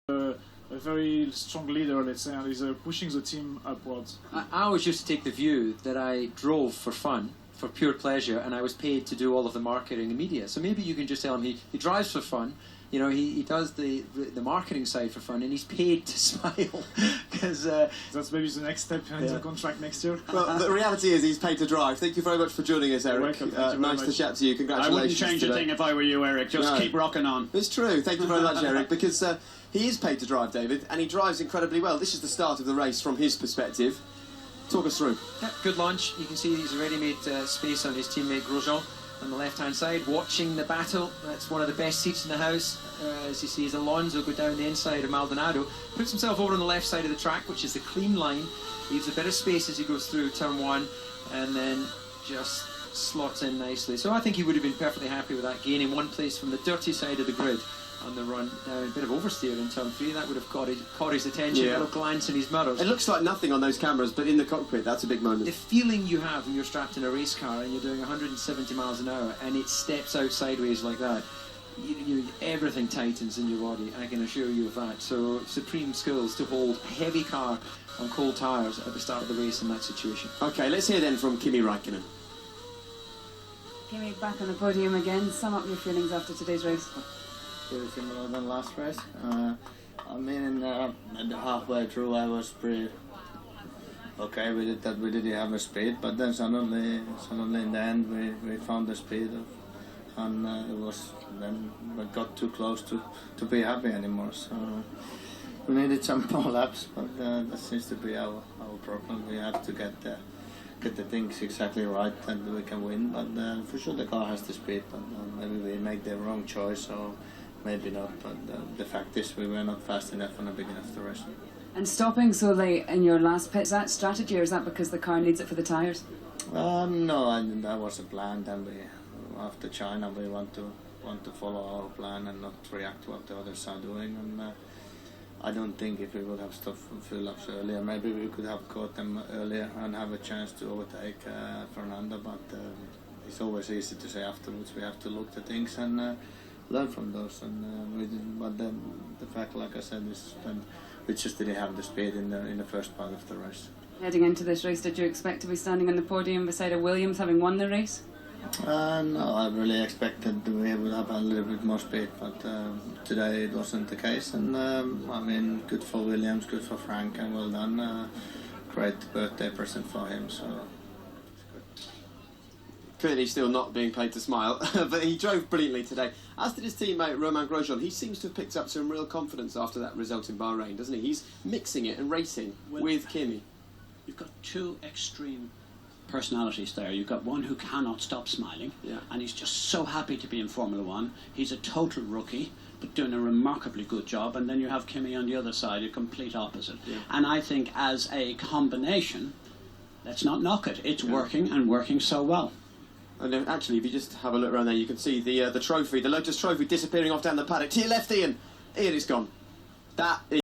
a very strong leader, let's say, and he's pushing the team upwards. I always used to take the view that I drove for fun, for pure pleasure, and I was paid to do all of the marketing and media. So maybe you can just tell him he drives for fun. You know, he does the marketing side for fun, and he's paid to smile. Because that's maybe the next step in the contract next year. Well, the reality is he's paid to drive. Thank you very much for joining us, Eric. Nice to chat to you. Congratulations. I wouldn't change a thing if I were you, Eric. Just keep rocking on. It's true. Thank you very much, Eric, because he is paid to drive, David, and he drives incredibly well. This is the start of the race from his perspective. Talk us through. Yeah, good launch. You can see he's already made space on his teammate Grosjean on the left-hand side, watching the battle. That's one of the best seats in the house. As you see, as Alonso go down the inside of Maldonado, puts himself over on the left side of the track, which is the clean line, leaves a bit of space as he goes through turn one, and then just slots in nicely. So I think he would have been perfectly happy with that, gaining one place from the dirty side of the grid on the run down. A bit of oversteer in turn three, that would have caught his attention, a little glance in his mirrors. It looks like nothing on those cameras, but in the cockpit, that's a big moment. The feeling you have when you're strapped in a race car and you're doing 170 miles an hour and it steps out sideways like that, everything tightens in your body, I can assure you of that. So supreme skills to hold a heavy car on cold tyres at the start of the race in that situation. Okay, let's hear then from Kimi Räikkönen. Kimi, back on the podium again. Sum up your feelings after today's race. Pretty similar than last race. I mean, at the halfway through I was pretty okay with it that we didn't have a speed, but then suddenly in the end we found the speed, and it was then we got too close to be happy anymore. So we needed some more laps, but that seems to be our problem. We have to get the things exactly right and we can win. But for sure the car has the speed, but maybe we make the wrong choice or maybe not. But the fact is we were not fast enough on the beginning of the race. And stopping so late in your last pit, is that strategy or is that because the car needs it for the tyres? No, that was a plan. Then after China we want to follow our plan and not react to what the others are doing. And I don't think if we would have stopped fuel-ups earlier, maybe we could have caught them earlier and have a chance to overtake Fernando. But it's always easy to say afterwards. We have to look at things and learn from those. And but then the fact, like I said, is that we just didn't have the speed in the first part of the race. Heading into this race, did you expect to be standing on the podium beside a Williams having won the race? No, I really expected we would have a little bit more speed, but today it wasn't the case. And I mean, good for Williams, good for Frank, and well done. Great birthday present for him. So it's good. Clearly still not being paid to smile, but he drove brilliantly today. As did his teammate Romain Grosjean. He seems to have picked up some real confidence after that result in Bahrain, doesn't he? He's mixing it and racing with Kimi. You've got two extreme personalities there. You've got one who cannot stop smiling, and he's just so happy to be in Formula One. He's a total rookie, but doing a remarkably good job. And then you have Kimi on the other side, a complete opposite. And I think as a combination, let's not knock it. It's working and working so well. And actually, if you just have a look around there, you can see the trophy, the Lotus Trophy, disappearing off down the paddock. To your left, Ian. Ian is gone. That is